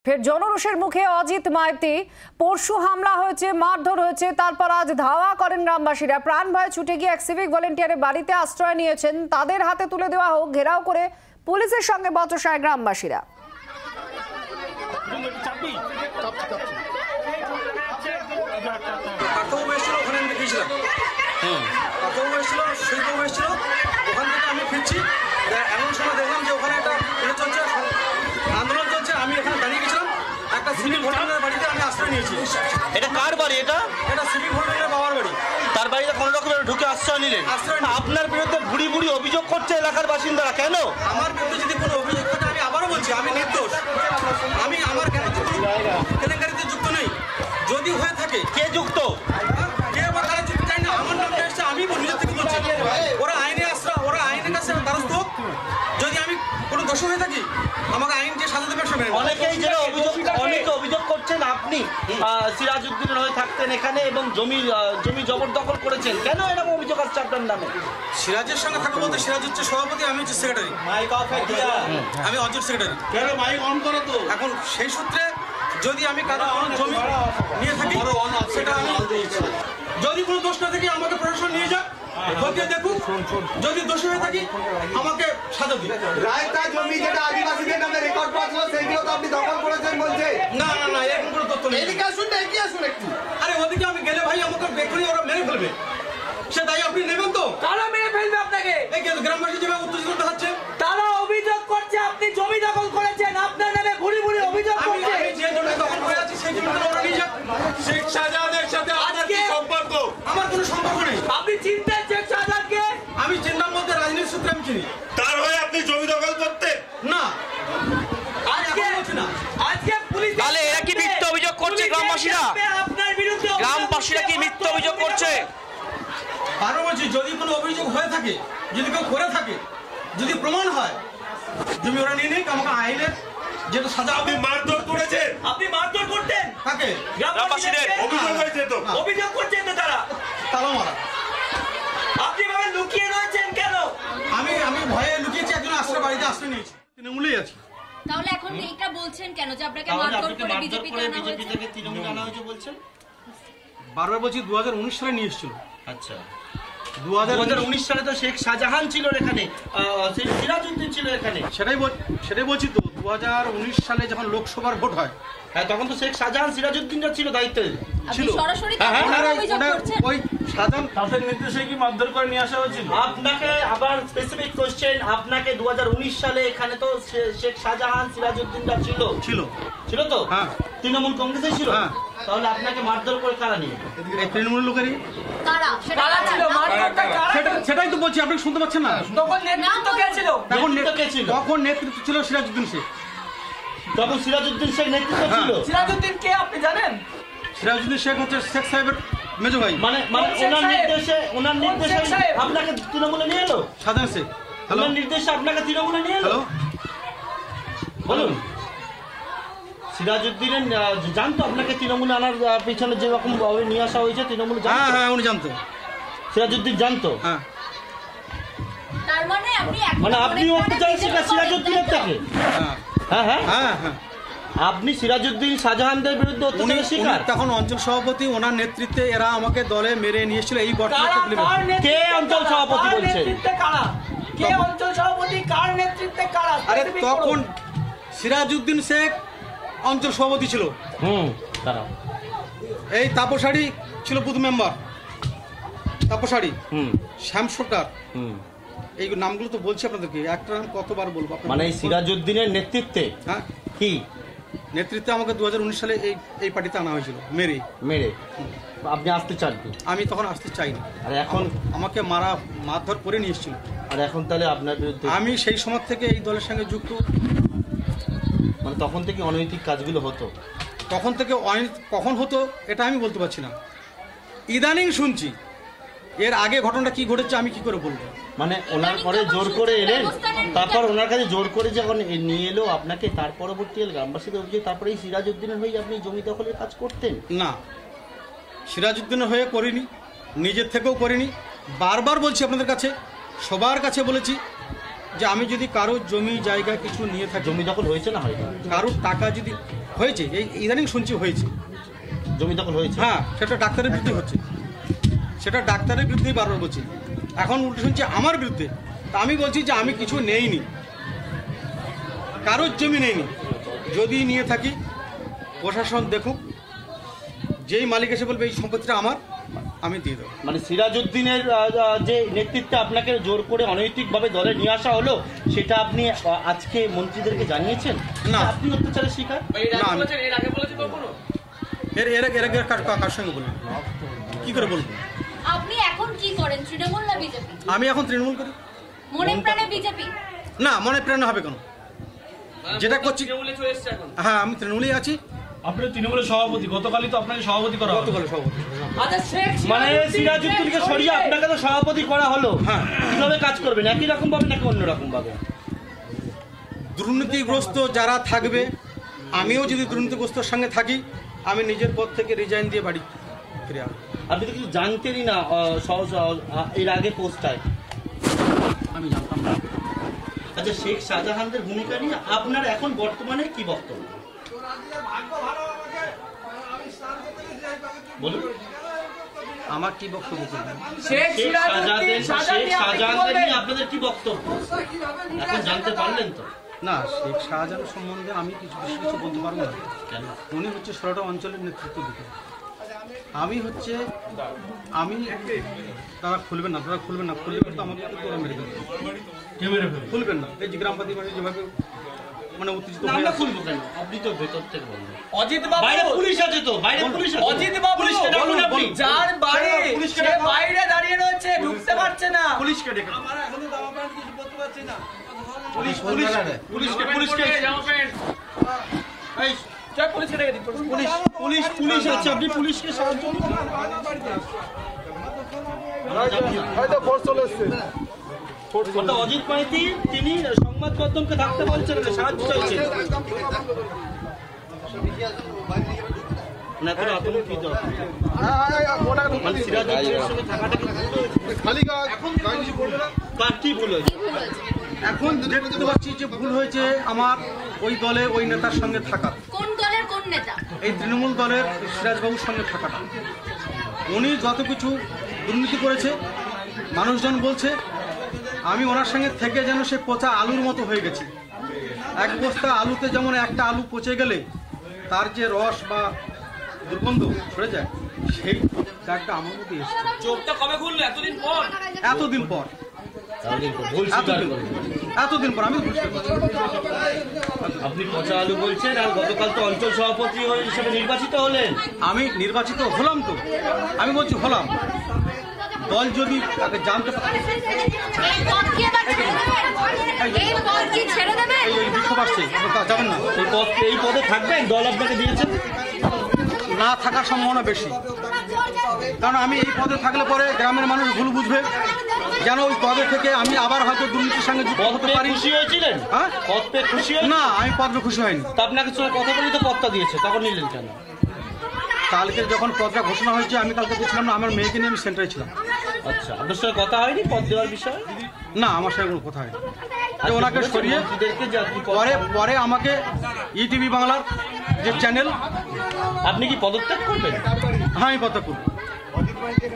ফের জনরোষের মুখে অজিত মাইতি। পরশু হামলা হয়েছে, মারধর হয়েছে, তারপর আজ ধাওয়া করেন গ্রামবাসীরা। প্রাণ ভয়ে ছুটে গিয়ে এক সিভিক ভলেন্টিয়ারের বাড়িতে আশ্রয় নিয়েছেন। তাদের হাতে তুলে দেওয়া হোক, ঘেরাও করে পুলিশের সঙ্গে বচসায় গ্রামবাসীরা। আমি ফিরছি, এমন সময় দেখলাম যে ওখানে একটা চলছে, আন্দোলন চলছে। আমি এখানে দাঁড়িয়ে গেছিলাম, একটা সিভিক ভলেন্টিয়ারের বাড়িতে আমি আশ্রয় নিয়েছি। এটা কার বাড়ি? এটা সিভিক ভলেন্টিয়ারের বাবার বাড়ি। তার বাড়িতে কোনো রকমের ঢুকে আশ্রয় নিলেন? আপনার বিরুদ্ধে বুড়ি বুড়ি অভিযোগ করছে এলাকার বাসিন্দারা, কেন? আমার বিরুদ্ধে যদি কোনো অভিযোগ থাকে, আমি আবারও বলছি আমি নির্দোষ। আমি আমার কেলেঙ্কারিতে যুক্ত নেই। যদি হয়ে থাকে, কে যুক্ত? কে বা কারা যুক্ত চাই না, আমার নামটা এসছে, আমি নিজের থেকে বলছি। ওরা আইনে আশ্রয়, ওরা আইনের কাছে দ্বারস্থ হোক। যদি আমি কোনো দোষ হয়ে থাকি, আমাকে আইন যে সাজা দেবে সেটা। অনেকেই যেটা অভিযোগ করছেন আপনি সিরাজউদ্দিনের হয়ে থাকতেন এখানে এবং জমি জবরদখল করেছেন, কেন এরকম অভিযোগ আসছে আপনার নামে? সিরাজের সঙ্গে থাকা বলতে সিরাজ হচ্ছে সভাপতি, আমি হচ্ছে সেক্রেটারি। আমি অঞ্চল সেক্রেটারি। এখন সেই সূত্রে যদি আমি কারো জমি নিয়ে থাকি, সেটা আমি যদি কোনো দোষ না থাকি আমাকে প্রশাসন নিয়ে যাক, খতিয়ে দেখুক। যদি দোষী হয়ে থাকি আমাকে সাজা দিন। রায়তা জমি যেটা আদিবাসীদের নামে রেকর্ড করা ছিল সেইগুলো তো আপনি দখল করেছেন বলছে। না এরকম কোনো তথ্য নেই। এদিকে আসুন একটু। আরে ওদিকে আমি গেলে ভাই আমাকে এক্ষুনি ওরা মেরে ফেলবে, সে তাই আপনি নেবেন তো? কারা মেরে ফেলবে আপনাকে? এই গ্রামবাসী যেভাবে উত্তেজিত দেখাচ্ছে, তারা অভিযোগ করছে আপনি জমি দখল করেছেন, আপনার নামে ভুরি ভুরি অভিযোগ করছে। আমি যে জমি দখল করে আছি সেই জমিটা ওরা নিয়ে যাক। শেখ শাহজাহানের সাথে আপনার কি সম্পর্ক? আমার কোনো সম্পর্ক নেই। আপনি চিনতেন শেখ শাহজাহানকে? আমি চিন্তার মধ্যে রাজনীতির সূত্রে আমি চিনি। তার হয়ে আপনি জমি দখল করতেন না? আজকে পুলিশ, তাহলে এরা কি মিথ্যা অভিযোগ করছে? গ্রামবাসীরা আপনার বিরুদ্ধে গ্রামবাসীরা কি মিথ্যা অভিযোগ করছে? আরো বলছি, যদি কোনো অভিযোগ হয়ে থাকে, যদি কেউ করে থাকে, যদি প্রমাণ হয়, জমি ওরা নিয়ে নিক, আমাকে আইনের যেটা সাজা। আপনি মারধর করেছেন? আপনি মারধর করতেন কাকে? গ্রামবাসীদের অভিযোগ হয়েছে তো? অভিযোগ করছেন তো তারা? তালা মারা। আপনি ভাবে লুকিয়ে রয়েছেন কেন? আমি ভয়ে লুকিয়েছি, একজন আশ্রয় বাড়িতে আশ্রয় নিয়েছি। তৃণমূলেই আছি। তাহলে এখন এইটা বলছেন কেন যে আপনাকে মারধর করে বিজেপি থেকে তৃণমূলে আনা হয়েছে বলছেন? বারবার বলছি 2019 সালে নিয়ে এসেছিল। আচ্ছা, 2019 সালে তো শেখ শাহজাহান ছিল এখানে, সিরাজউদ্দিন ছিল এখানে। সেটাই বলছি তো, 2019 সালে যখন লোকসভার ভোট হয়, হ্যাঁ, তখন তো শেখ শাহজাহান সিরাজউদ্দিনরা ছিল দায়িত্বে আপনি সরাসরি অভিযোগ করছেন? ওই শাহজাহান তাদের নির্দেশে কি মারধর করে নিয়ে আসা হয়েছিল? আপনাকে আবার স্পেসিফিক কোশ্চেন, আপনাকে 2019 সালে এখানে তো শেখ শাহজাহান সিরাজউদ্দিনরা ছিল তো? হ্যাঁ। তৃণমূল কংগ্রেসে ছিল। হ্যাঁ। তাহলে আপনাকে মারধর করে কারা নিয়ে? এই তৃণমূলের লোকেরই। কারা সেটা কারা ছিল? মারধরটা কারা? সেটাই তো বলছি, আপনি শুনতে পাচ্ছেন না? তখন নেতৃত্ব কে ছিল? তখন নেতৃত্ব ছিল সিরাজউদ্দিন শেখ। তখন সিরাজউদ্দিন শেখ নেতৃত্ব ছিল। সিরাজউদ্দিন কে আপনি জানেন? সিরাজউদ্দিন শেখ হচ্ছে শেখ সাহেবের মেজো ভাই। মানে ওনার নির্দেশে আপনাকে তৃণমূলে নিয়ে এলো? শাহজাহান শেখ। ওনার নির্দেশে আপনাকে তৃণমূলে নিয়ে এলো? বলুন। সিরাজউদ্দিনের জানতো আপনাকে তৃণমূলে আনার পিছনে যেরকম ভাবে নিয়ে আসা হয়েছে, তৃণমূলে জানতো? হ্যাঁ, উনি জানতো। সিরাজউদ্দিন জানতো? হ্যাঁ। তার মানে আপনি ওকে চাইছেন সিরাজউদ্দিনের থেকে? হ্যাঁ, আপনি সিরাজউদ্দিন শাহজাহানদের বিরুদ্ধে অত্যাচারের শিকার। তখন অঞ্চল সভাপতি, ওনার নেতৃত্বে এরা আমাকে দলে মেরে নিয়ে এসেছিল। এই কে অঞ্চল সভাপতি বলছে? কে অঞ্চল সভাপতি? কার নেতৃত্বে কারা? আরে তখন সিরাজউদ্দিন শেখ অঞ্চল সভাপতি ছিল। তারা এই তাপসাড়ি ছিল বুথ মেম্বার, তাপসাড়ি, শ্যাম সরকার। এই নামগুলো তো বলছি আপনাদেরকে, একটা নাম কতবার বলবো? মানে সিরাজউদ্দিনের নেতৃত্বে? হ্যাঁ, কি নেতৃত্বে আমাকে 2019 সালে এই পার্টিতে আনা হয়েছিল মেরে। আপনি আসতে চান? আমি তখন আসতে চাইনি। আর এখন আমাকে মারধর করে নিয়ে এসেছিল। আর এখন তাহলে আপনার বিরুদ্ধে? আমি সেই সময় থেকে এই দলের সঙ্গে যুক্ত। মানে তখন থেকে অনৈতিক কাজগুলো হতো? তখন থেকে কখন হতো এটা আমি বলতে পারছি না, ইদানিং শুনছি। এর আগে ঘটনাটা কি ঘটেছে আমি কি করে বলবো? মানে ওনার পরে জোর করে এলেন, তারপর ওনার কাছে জোর করে যখন নিয়ে এলো আপনাকে, তার পরবর্তী গ্রামবাসীদের অভিযোগ তারপরে সিরাজউদ্দিনের হয়ে আপনি জমি দখলের কাজ করতেন? না, সিরাজউদ্দিনের হয়ে করিনি, নিজের থেকেও করিনি। বারবার বলছি আপনাদের কাছে, সবার কাছে বলেছি যে আমি যদি কারোর জমি জায়গা কিছু নিয়ে থাকি, জমি দখল হয়েছে না হয়নি, কারোর টাকা যদি হয়েছে, এই ইদানিং শুনছি হয়েছে। জমি দখল হয়েছে? হ্যাঁ, সেটা ডাক্তারের বিরুদ্ধে হচ্ছে, সেটা ডাক্তারের বিরুদ্ধেই বারবার বলছি। এখন উল্টো শুনছি আমার বিরুদ্ধে। তা আমি বলছি যে আমি কিছু নেইনি, কারোর জমি নেইনি। যদি নিয়ে থাকি প্রশাসন দেখুক, যেই মালিক এসে বলবে এই সম্পত্তিটা আমার, আমি দিয়ে দেবো। মানে সিরাজউদ্দিনের যে নেতৃত্বে আপনাকে জোর করে অনৈতিকভাবে দলে নিয়ে আসা হলো, সেটা আপনি আজকে মন্ত্রীদেরকে জানিয়েছেন? না। আপনি অত্যাচারের শিকার? কার সঙ্গে বলবেন, কি করে বলবো? আপনি এখন কি করেন, তৃণমূল না বিজেপি? আমি এখন তৃণমূল করি। মনে প্রাণে বিজেপি? না, মনে প্রেরণা হবে কেন, যেটা করছি। হ্যাঁ, আমি তৃণমূলেই আছি। আপনি তৃণমূলের সভাপতি, গতকালই তো আপনাকে সভাপতি করা হলো। গতকাল সভাপতি। মানে সিরাজউদ্দিনকে সরিয়ে আপনাকে তো সভাপতি করা হলো। হ্যাঁ। কিভাবে কাজ করবেন, একই রকম ভাবে নাকি অন্যরকম ভাবে? দুর্নীতিগ্রস্ত যারা থাকবে, আমিও যদি দুর্নীতিগ্রস্তর সঙ্গে থাকি, আমি নিজের পদ থেকে রিজাইন দিয়ে বাড়ি ফিরে আসবো। আপনি তো কিছু জানতেনই না এর আগে পোস্টায়? আমি জানতাম না। আচ্ছা, শেখ শাহজাহানদের ভূমিকা নিয়ে আপনার এখন বর্তমানে কি বক্তব্য বলুন? আমার কি বক্তব্য করবেন? শেখ শাহজাহানদের নিয়ে আপনাদের কি বক্তব্য এখন জানতে পারলেন তো? না, শেখ শাহজাহান সম্বন্ধে আমি কিছু বেশি কিছু বলতে পারবো না। কেন? উনি হচ্ছে 16টা অঞ্চলের নেতৃত্ব দিতেন। আমি তারা খুলবেন না, খুললে তো আমাকে তোরা মেরে দেবে। খুলবেন না, এই যে গ্রামবাদী মানে যেভাবে মানে উত্তেজিত হয়ে আমরা আছে। খুলবো কেন? আপনি তো ভেতর থেকে বলবেন। অজিত বাবু, বাইরে পুলিশ আছে তো, বাইরে পুলিশ আছে। অজিত বাবু, পুলিশকে ডাকুন আপনি। যার বাড়ি পুলিশকে সে ডাকুন। বাইরে দাঁড়িয়ে রয়েছে, ঢুকতে পারছে না। পুলিশকে ডেকে এই চল পুলিশকে ডেকে দিন। পুলিশ আছে, আপনি পুলিশকে সাহায্য করুন। অর্থাৎ অজিত মাইতি তিনি সংবাদ মাধ্যমকে থাকতে বলছেন না, সাহায্য চাইছেন। না, কোনো আতঙ্ক কি দরকার? মানে সিরাজউদ্দিনের সঙ্গে থাকাটা কি ভুল হয়েছে? কার কি ভুল হয়েছে? এখন দেখতে পাচ্ছি যে ভুল হয়েছে আমার ওই দলে ওই নেতার সঙ্গে থাকা, কোন দলের কোন নেতা? এই তৃণমূল দলের সিরাজবাবুর সঙ্গে থাকাটা। উনি যত কিছু দুর্নীতি করেছে, মানুষজন বলছে আমি ওনার সঙ্গে থেকে যেন সে পচা আলুর মতো হয়ে গেছি। এক বস্তা আলুতে যেমন একটা আলু পচে গেলে তার যে রস বা দুর্গন্ধ সরে যায়, সেই দাগটা আমার মধ্যে এসেছে। চোখটা কবে খুললো? এতদিন পর। এতদিন পর ভুল স্বীকার করেন। এতদিন পর আমি বুঝতে পারছি। আপনি পচা আলু বলছেন, আর গতকাল তো অঞ্চল সভাপতি হিসেবে নির্বাচিত হলেন। আমি নির্বাচিত হলাম তো, আমি বলছি হলাম। দল যদি তাকে জানতে পারে, এই পদ কি এবার ছেড়ে দেবেন? এই পদ কি ছেড়ে দেবেন? এই বিক্ষোভ আসছে, যাবেন না। এই পদে থাকবেন, দল আপনাকে দিয়েছে না থাকার সম্ভাবনা বেশি, কারণ আমি এই পদে থাকলে পরে গ্রামের মানুষ ভুল বুঝবে, যেন ওই পদে থেকে আমি আবার হয়তো দুর্নীতির সঙ্গে যুক্ত হতে পারি। খুশি হয়েছিলেন? হ্যাঁ, পদ পেয়ে খুশি হয়েছেন? না, আমি পদে খুশি হয়নি। তা আপনাকে সঙ্গে কথা বলি তো পদটা দিয়েছে, তখন নিলেন কেন? কালকে যখন পদটা ঘোষণা হয়েছে, আমি কালকে বলছিলাম না, আমার মেয়েকে নিয়ে আমি সেন্টারে ছিলাম। আচ্ছা, আপনার সঙ্গে কথা হয়নি পদ দেওয়ার বিষয়ে? না, আমার সঙ্গে কোনো কথা হয়নি। যে ওনাকে সরিয়ে পরে আমাকে ইটিভি বাংলার যে চ্যানেল, আপনি কি পদত্যাগ করবেন? হ্যাঁ, আমি পদত্যাগ করব।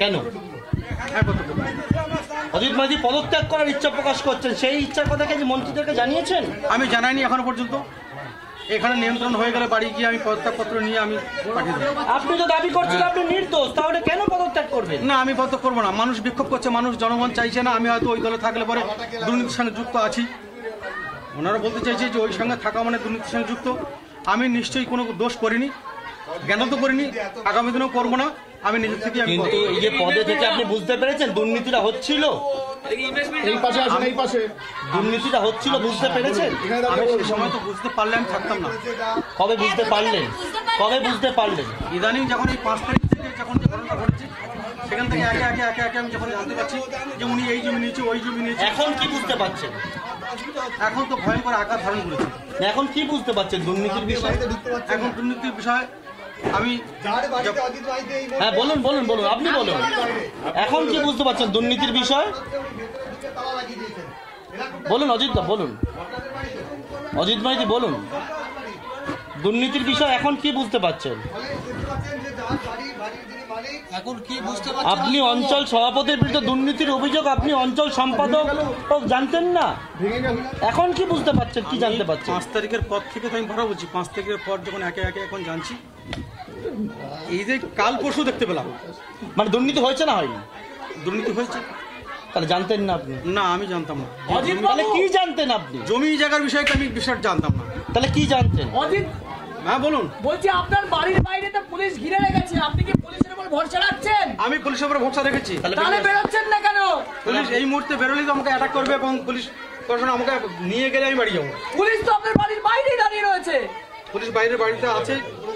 কেন? হ্যাঁ, পদত্যাগ করব। অজিত মাঝি পদত্যাগ করার ইচ্ছা প্রকাশ করছেন, সেই ইচ্ছার কথা কি মন্ত্রীদেরকে জানিয়েছেন? আমি জানাইনি এখনো পর্যন্ত। এখানে নিয়ন্ত্রণ হয়ে গেলে বাড়ি গিয়ে আমি পদত্যাগপত্র নিয়ে আমি পাঠিয়ে দেবো। আপনি তো দাবি করছেন আপনি নির্দোষ, তাহলে কেন পদত্যাগ করবেন? না, আমি পদত্যাগ করবো না। মানুষ বিক্ষোভ করছে, মানুষ জনগণ চাইছে না। আমি হয়তো ওই দলে থাকলে পরে দুর্নীতির সঙ্গে যুক্ত আছি। ওনারা বলতে চাইছে যে ওই সঙ্গে থাকা মানে দুর্নীতির সঙ্গে যুক্ত। আমি নিশ্চয়ই কোনো দোষ করিনি, জ্ঞান তো করিনি, আগামী দিনেও করবো না। আমি নিজের থেকে কিন্তু এই যে পদে থেকে আপনি বুঝতে পেরেছেন দুর্নীতিটা হচ্ছিল, দুর্নীতিটা হচ্ছিল বুঝতে পেরেছেন? আমি সেই সময় তো বুঝতে পারলে আমি থাকতাম না। কবে বুঝতে পারলেন? কবে বুঝতে পারলেন? ইদানিং যখন এই 5 তারিখ থেকে যখন যে ঘটনা ঘটেছে, সেখান থেকে একে একে আমি যখন জানতে পারছি যে উনি এই জমি নিয়েছে, ওই জমি নিয়েছে। এখন কি বুঝতে পারছেন? এখন তো ভয়ঙ্কর আকার ধারণ করেছে। এখন কি বুঝতে পারছেন দুর্নীতির বিষয়? এখন দুর্নীতির বিষয় আমি হ্যাঁ বলুন বলুন বলুন, আপনি বলুন। এখন কি বুঝতে পারছেন দুর্নীতির বিষয়? বলুন অজিত দা, বলুন। অজিত মাইতি বলুন। দুর্নীতির বিষয় এখন কি বুঝতে পারছেন? এখন কি বুঝতে আপনি অঞ্চল সভাপতির বিরুদ্ধে দুর্নীতির অভিযোগ, আপনি অঞ্চল সম্পাদক জানতেন না, এখন কি বুঝতে পারছেন, কি জানতে পারছেন? 5 তারিখের পর থেকে তো আমি ভাড়া বলছি, 5 তারিখের পর যখন একে একে এখন জানছি, এই যে কাল পরশু দেখতে পেলাম। মানে দুর্নীতি হয়েছে না হয়নি? দুর্নীতি হয়েছে। তাহলে জানতেন না আপনি? না, আমি জানতাম না। তাহলে কি জানতেন আপনি? জমি জায়গার বিষয়টা আমি বিষয়টা জানতাম না। তাহলে কি জানতেন? অজিত, হ্যাঁ বলুন। বলছি আপনার বাড়ির বাইরে তো পুলিশ ঘিরে রেখেছে, আপনি কি পুলিশের উপর ভরসা রাখছেন? আমি পুলিশের উপর ভরসা রেখেছি। তাহলে বেরোচ্ছেন না কেন? পুলিশ এই মুহূর্তে বেরোলেই তো আমাকে অ্যাটাক করবে এবং পুলিশ প্রশাসন আমাকে নিয়ে গেলে আমি বাড়ি যাবো। পুলিশ তো আপনার বাড়ির বাইরেই দাঁড়িয়ে রয়েছে। পুলিশ বাইরের বাড়িতে আছে।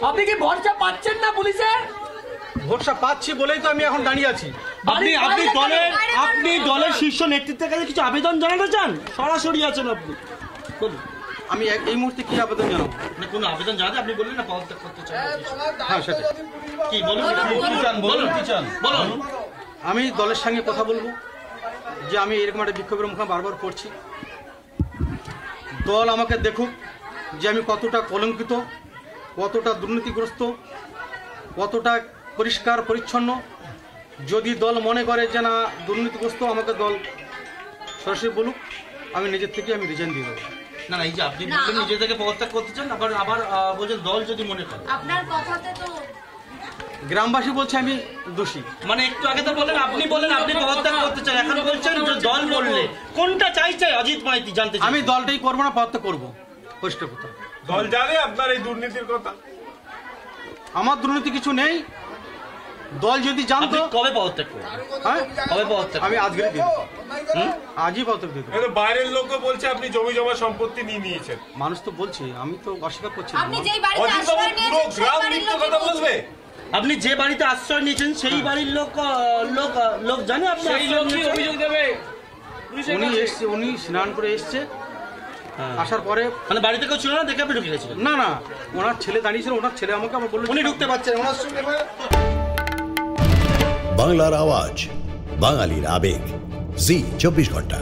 আপনি কি ভরসা পাচ্ছেন না পুলিশের? ভরসা পাচ্ছি বলেই তো আমি এখন দাঁড়িয়ে আছি। আপনি দলের শীর্ষ নেতৃত্বের কাছে কিছু আবেদন জানাতে চান? সরাসরি আছেন আপনি, বলুন। আমি এই মুহূর্তে কি আবেদন জানাবো? মানে কোনো আবেদন জানাতে আপনি বললেন না পদত্যাগ করতে চান? হ্যাঁ, সেটা কি বলুন, কি চান বলুন, কি চান বলুন। আমি দলের সঙ্গে কথা বলবো যে আমি এরকম একটা বিক্ষোভের মুখে বারবার পড়ছি। দল আমাকে দেখুক যে আমি কতটা কলঙ্কিত, কতটা দুর্নীতিগ্রস্ত, কতটা পরিষ্কার পরিচ্ছন্ন। যদি দল মনে করে যে না দুর্নীতিগ্রস্ত, আমাকে দল সরাসরি বলুক, আমি নিজের থেকে আমি রিজাইন দিয়ে দেবো। না, এই যে আপনি বললেন নিজে থেকে পদত্যাগ করতে চান, আবার বলছেন দল যদি মনে করে। আপনার কথাতে তো গ্রামবাসী বলছে আমি দোষী। মানে একটু আগে তো বলেন আপনি পদত্যাগ করতে চান, এখন বলছেন যে দল বললে। কোনটা চাইছে অজিত মাইতি জানতে চাই। আমি দলটাই করবো না, পদত্যাগ করবো, পরিষ্কার কথা। দল জানে আপনার এই দুর্নীতির কথা? আমার দুর্নীতি কিছু নেই। দল যদি জানতো। কবে পদত্যাগ করবেন? হ্যাঁ, কবে পদত্যাগ? আমি আজকে আজই পদত্যাগ দিই। বাইরের লোকও বলছে আপনি জমি জমা সম্পত্তি নিয়ে নিয়েছেন। মানুষ তো বলছে, আমি তো অস্বীকার করছি না। আপনি যেই বাড়িতে আশ্রয় নিয়েছেন সেই বাড়ির লোকই বলছে। আপনি যে বাড়িতে আশ্রয় নিয়েছেন সেই বাড়ির লোক জানে আপনি অভিযোগ দেবে? উনি স্নান করে এসছে, আসার পরে মানে বাড়িতে কেউ ছিল না দেখে আপনি ঢুকে গেছিলেন? না না, ওনার ছেলে দাঁড়িয়েছিল, ওনার ছেলে আমাকে আবার বললো উনি ঢুকতে পারছেন ওনার সঙ্গে। বাংলার আওয়াজ, বাঙালির আবেগ, জি 24 ঘন্টা।